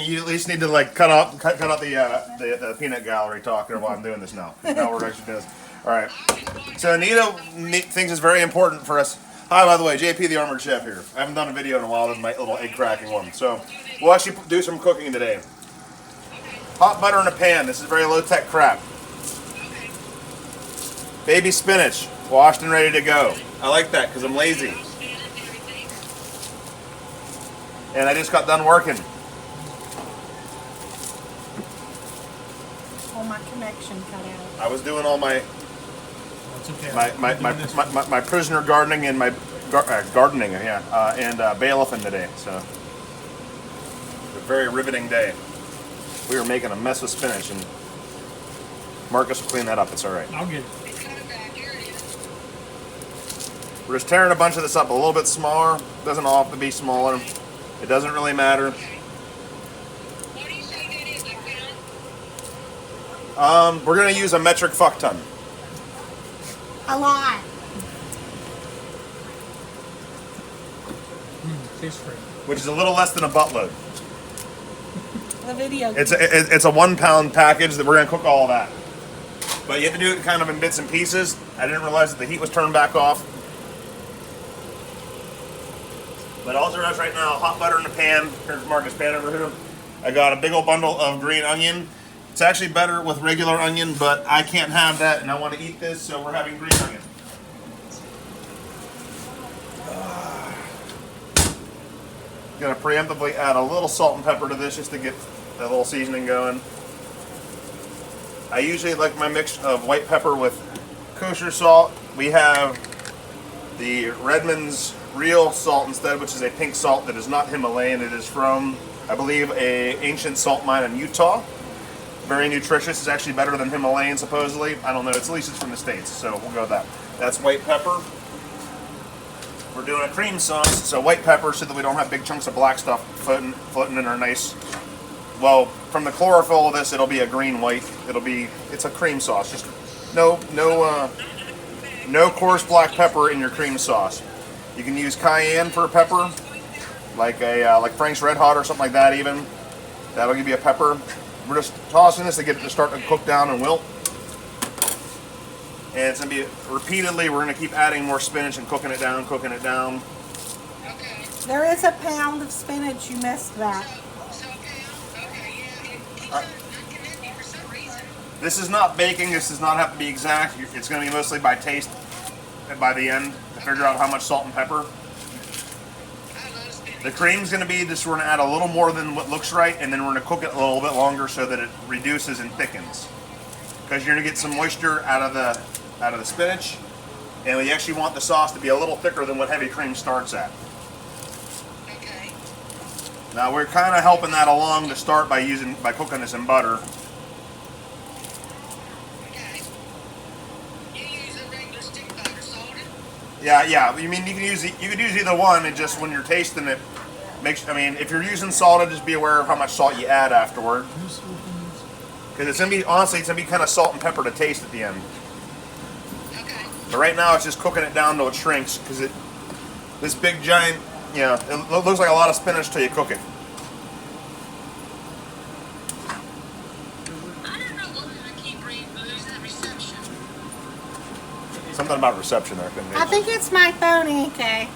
You at least need to like cut out the peanut gallery talking while I'm doing this now. Now we're actually doing this. All right. So Anita thinks it's very important for us. Hi, by the way, JP the Armored Chef here. I haven't done a video in a while with my little egg cracking one. So we'll actually do some cooking today. Hot butter in a pan. This is very low-tech crap. Baby spinach, washed and ready to go. I like that because I'm lazy. And I just got done working. Oh, my connection cut out. I was doing all my Okay. my prisoner gardening and my gardening, and bailiffing today. So a very riveting day. We were making a mess with spinach, and Marcus will clean that up. It's all right. I'll get it. We're just tearing a bunch of this up a little bit smaller. Doesn't all have to be smaller. It doesn't really matter. We're gonna use a metric fuck ton. A lot. Tastes great. Which is a little less than a buttload. The video. It's a 1 pound package that we're gonna cook all of that. But you have to do it kind of in bits and pieces. I didn't realize that the heat was turned back off. But all there is right now, hot butter in the pan. Here's Marcus' pan over here. I got a big old bundle of green onion. It's actually better with regular onion, but I can't have that, and I want to eat this, so we're having green onion. Gonna preemptively add a little salt and pepper to this just to get the little seasoning going. I usually like my mix of white pepper with kosher salt. We have the Redmond's real salt instead, which is a pink salt that is not Himalayan. It is from, I believe, a ancient salt mine in Utah. Very nutritious. It's actually better than Himalayan, supposedly. I don't know. At least it's from the States, so we'll go with that. That's white pepper. We're doing a cream sauce, so white pepper so that we don't have big chunks of black stuff floating in our nice. Well, from the chlorophyll of this, it'll be a green-white. It's a cream sauce. Just no coarse black pepper in your cream sauce. You can use cayenne for a pepper, like Frank's Red Hot or something like that. Even that'll give you a pepper. We're just tossing this to get it to start to cook down and wilt. And it's going to be repeatedly, we're going to keep adding more spinach and cooking it down. There is a pound of spinach. You missed that. This is not baking. This does not have to be exact. It's going to be mostly by taste by the end to figure out how much salt and pepper. The cream's going to be just, we're going to add a little more than what looks right, and then we're going to cook it a little bit longer so that it reduces and thickens. Because you're going to get some moisture out of the spinach, and we actually want the sauce to be a little thicker than what heavy cream starts at. Okay. Now we're kind of helping that along to start by cooking this in butter. Okay. You use a regular stick butter, salted? Yeah. You mean you could use either one, and just when you're tasting it, if you're using salted, just be aware of how much salt you add afterward. Because it's gonna be kind of salt and pepper to taste at the end. Okay. But right now it's just cooking it down till it shrinks, because this big giant, it looks like a lot of spinach till you cook it. I don't know what I keep losing reception. Something about reception there. I think it's my phone, okay.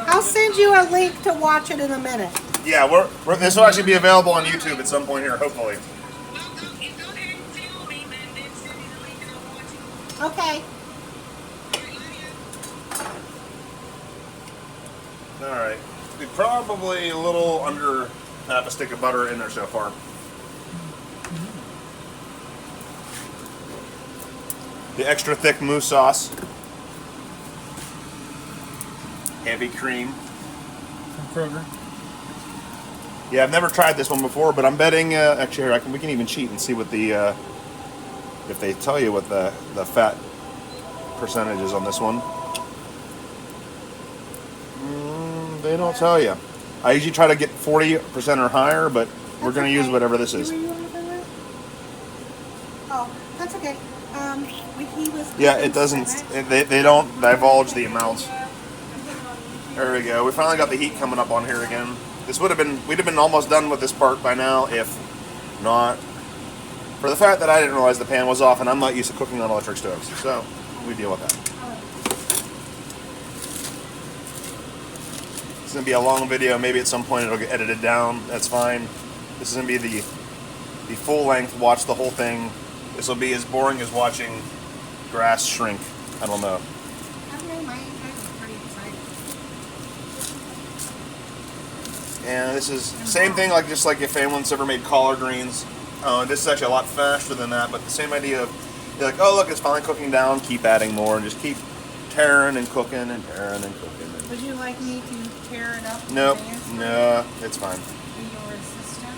I'll send you a link to watch it in a minute. Yeah, this will actually be available on YouTube at some point here, hopefully. Well, go ahead and film me, then send me the link and I'll watch it. Okay. Alright. Probably a little under half a stick of butter in there so far. The extra thick mousse sauce. Heavy cream. From Kroger. Yeah, I've never tried this one before, but I'm betting, actually here, we can even cheat and see what the, if they tell you what the fat percentage is on this one. They don't tell you. I usually try to get 40% or higher, but we're going to use whatever this is. Oh, that's okay. He was. Yeah, it doesn't, they don't divulge the amounts. There we go. We finally got the heat coming up on here again. we'd have been almost done with this part by now if not for the fact that I didn't realize the pan was off and I'm not used to cooking on electric stoves. So we deal with that. It's gonna be a long video. Maybe at some point it'll get edited down. That's fine. This is gonna be the full length. Watch the whole thing. This will be as boring as watching grass shrink. I don't know. I don't know, my guys are pretty excited. And this is same thing, like just like if anyone's ever made collard greens. This is actually a lot faster than that, but the same idea of you're like, oh look, it's finally cooking down. Keep adding more, and just keep tearing and cooking and tearing and cooking. Would you like me to tear it up? Nope, no, it's fine. Be your assistant?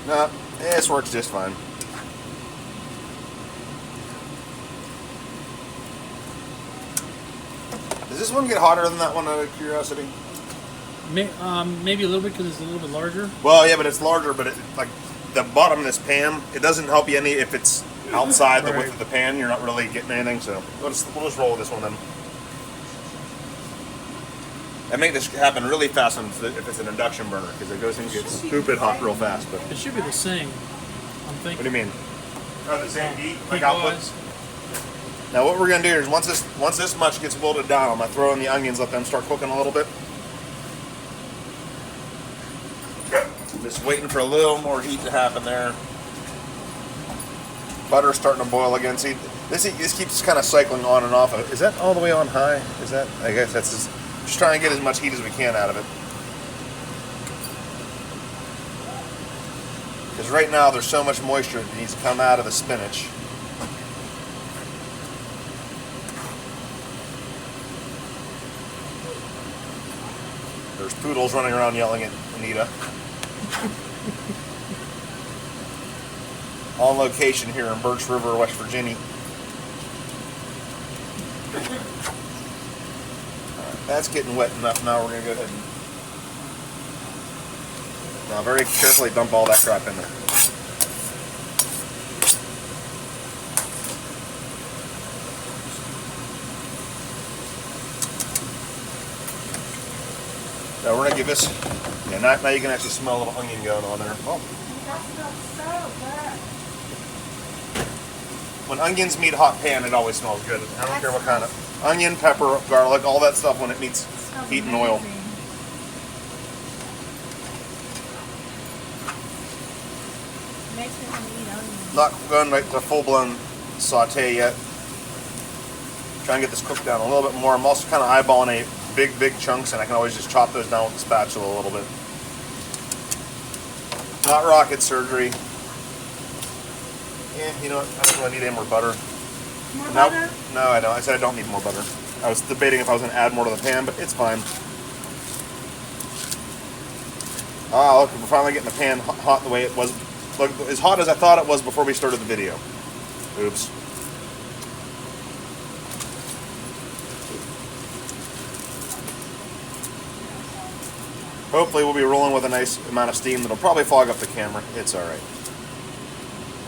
No, this works just fine. Does this one get hotter than that one out of curiosity? Maybe a little bit because it's a little bit larger. Well, yeah, but it's larger, but it, like the bottom of this pan, it doesn't help you any if it's outside the width of the pan. You're not really getting anything, so we'll just roll with this one then. I make this happen really fast if it's an induction burner because it goes and gets stupid hot real fast. But It should be the same. I'm thinking. what do you mean? Oh, the same heat, like Heat-wise. output. Now what we're gonna do is once this much gets wilted down, I'm gonna throw in the onions, let them start cooking a little bit. Just waiting for a little more heat to happen there. Butter's starting to boil again. See, this keeps kind of cycling on and off. Is that all the way on high? Is that? I guess that's just trying to get as much heat as we can out of it. Because right now there's so much moisture that needs to come out of the spinach. There's poodles running around yelling at Anita. On location here in Birch River, West Virginia. Alright, that's getting wet enough now. We're going to go ahead and now very carefully dump all that crap in there. Now we're going to give this, yeah, now you can actually smell a little onion going on there. Oh. That smells so good. When onions meet hot pan, it always smells good. I don't care what kind of onion, pepper, garlic, all that stuff when it meets Smells heat and oil. amazing. Makes me want to eat onions. Not going right to full-blown saute yet. Try and get this cooked down a little bit more. I'm also kind of eyeballing a big chunks, and I can always just chop those down with the spatula a little bit. Not rocket surgery. Yeah, you know what? I don't really need any more butter. More No, butter? no, I don't. I said I don't need more butter. I was debating if I was going to add more to the pan, but it's fine. Ah, look, we're finally getting the pan hot the way it was. Look, as hot as I thought it was before we started the video. Oops. Hopefully we'll be rolling with a nice amount of steam that'll probably fog up the camera. It's alright.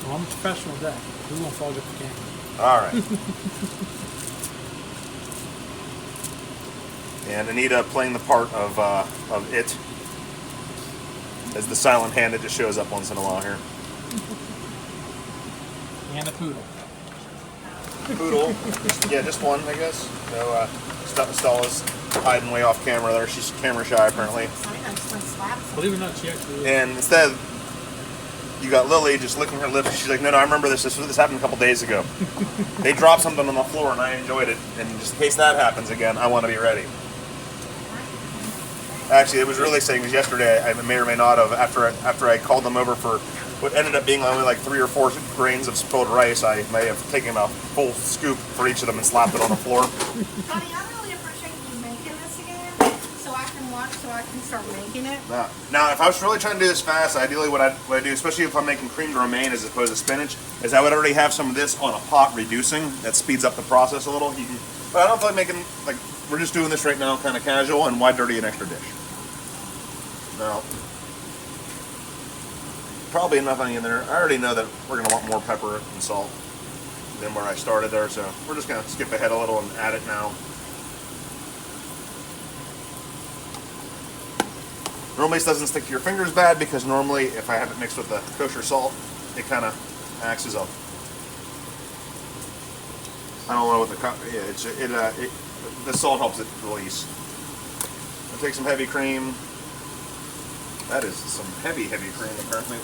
Well, I'm a professional at that. We won't fog up the camera. Alright. And Anita playing the part of it as the silent hand that just shows up once in a while here. And a poodle. Poodle. Yeah, just one, I guess. No, Stella's hiding way off camera there. She's camera shy, apparently. I just want to slap some. Believe it or not, she actually is. And instead, you got Lily just licking her lips. She's like, no, I remember this. This happened a couple days ago. They dropped something on the floor, and I enjoyed it. And just in case that happens again, I want to be ready. Actually, it was really saying because yesterday I may or may not have, after I called them over for what ended up being only like 3 or 4 grains of spilled rice, I may have taken a full scoop for each of them and slapped it on the floor. Honey, I really appreciate you making this again, so I can watch, so I can start making it. Now, if I was really trying to do this fast, ideally what I do, especially if I'm making cream de romaine as opposed to spinach, is I would already have some of this on a pot reducing. That speeds up the process a little. But I don't feel like making, like, we're just doing this right now kind of casual, and why dirty an extra dish? Now, probably enough onion there. I already know that we're going to want more pepper and salt than where I started there, so we're just going to skip ahead a little and add it now. Normally, this doesn't stick to your fingers bad because normally, if I have it mixed with the kosher salt, it kind of acts as a. I don't know what the salt helps it release. I'll take some heavy cream. That is some heavy cream apparently.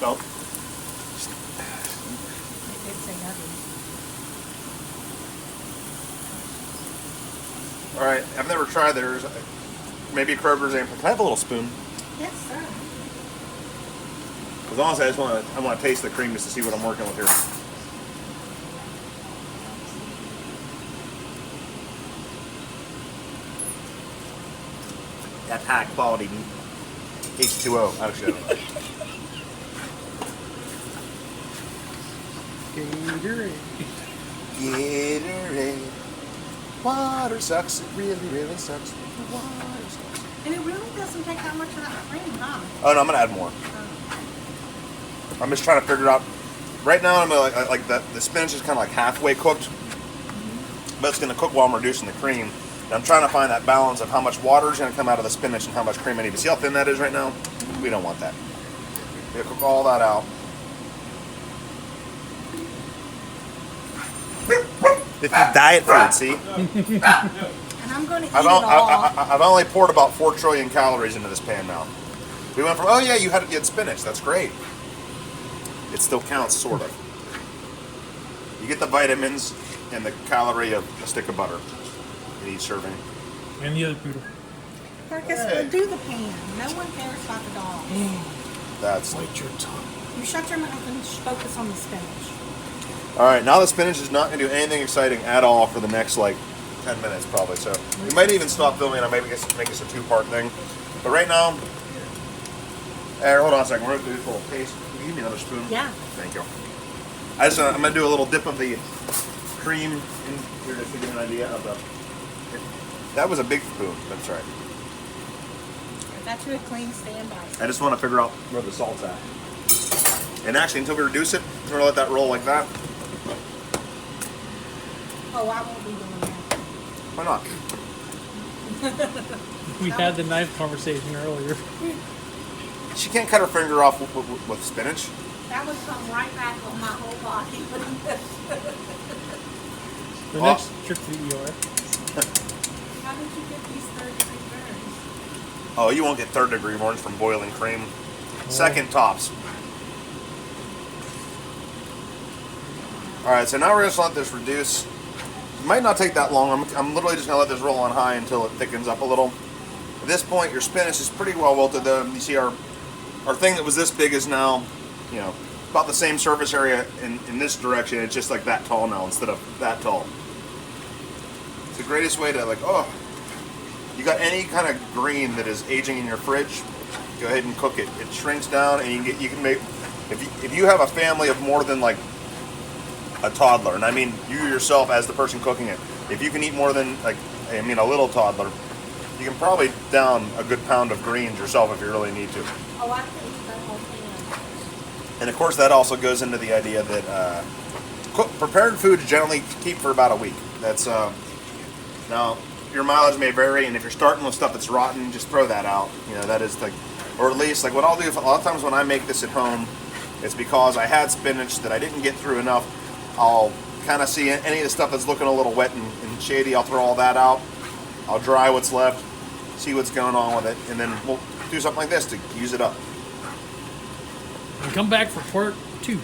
No. It did say heavy. All right, I've never tried theirs. Maybe Kroger's amp. Can I have a little spoon? Yes, sir. Because honestly, I want to taste the cream just to see what I'm working with here. That's high quality H2O. Actually, Gatorade. Gatorade. Water sucks. It really sucks. Water sucks. And it really doesn't take that much of that cream, huh? Oh no, I'm gonna add more. I'm just trying to figure out. Right now, I'm like the spinach is kind of like halfway cooked, but it's gonna cook while I'm reducing the cream. And I'm trying to find that balance of how much water is gonna come out of the spinach and how much cream I need. To see how thin that is right now? We don't want that. We gotta cook all that out. This is diet food, see? And I'm going to eat it all. I've only poured about 4 trillion calories into this pan now. We went from, oh yeah, you had spinach, that's great. It still counts, sort of. You get the vitamins and the calorie of a stick of butter in each serving. And the other poodle. Marcus, Hey. we'll do the pan. No one cares about the dog. That's Bite your tongue. You shut your mouth and focus on the spinach. all right. Now the spinach is not going to do anything exciting at all for the next like 10 minutes probably. So we might even stop filming. I might make this a 2-part thing. But right now, hold on a second. We're going to do this little paste. Can you give me another spoon? Yeah. Thank you. I'm going to do a little dip of the cream in here just to get an idea of the. That was a big spoon. That's right. I got you a clean standby. I just want to figure out where the salt's at. And actually, until we reduce it, we're going to let that roll like that. Oh, I won't be doing that. Why not? We had the knife conversation earlier. She can't cut her finger off with spinach. That would come right back on my whole body. The Oh. next trip to the ER. How did you get these third-degree burns? Oh, you won't get 3rd-degree burns from boiling cream. Second tops. All right, so now we're just let this reduce. It might not take that long. I'm literally just gonna let this roll on high until it thickens up a little. At this point, your spinach is pretty well wilted. Though you see our thing that was this big is now, about the same surface area in this direction. It's just like that tall now instead of that tall. It's the greatest way to you got any kind of green that is aging in your fridge, go ahead and cook it. It shrinks down, and you can make if you have a family of more than like a toddler, and I mean you yourself as the person cooking it, if you can eat more than a little toddler, you can probably down a good pound of greens yourself if you really need to. Oh, I can eat that whole pan. And of course, that also goes into the idea that prepared foods generally keep for about a week. That's now your mileage may vary, and if you're starting with stuff that's rotten, just throw that out. That is or at least what I'll do. A lot of times when I make this at home, it's because I had spinach that I didn't get through enough. I'll kind of see any of the stuff that's looking a little wet and shady. I'll throw all that out. I'll dry what's left, see what's going on with it, and then we'll do something like this to use it up. And come back for part 2.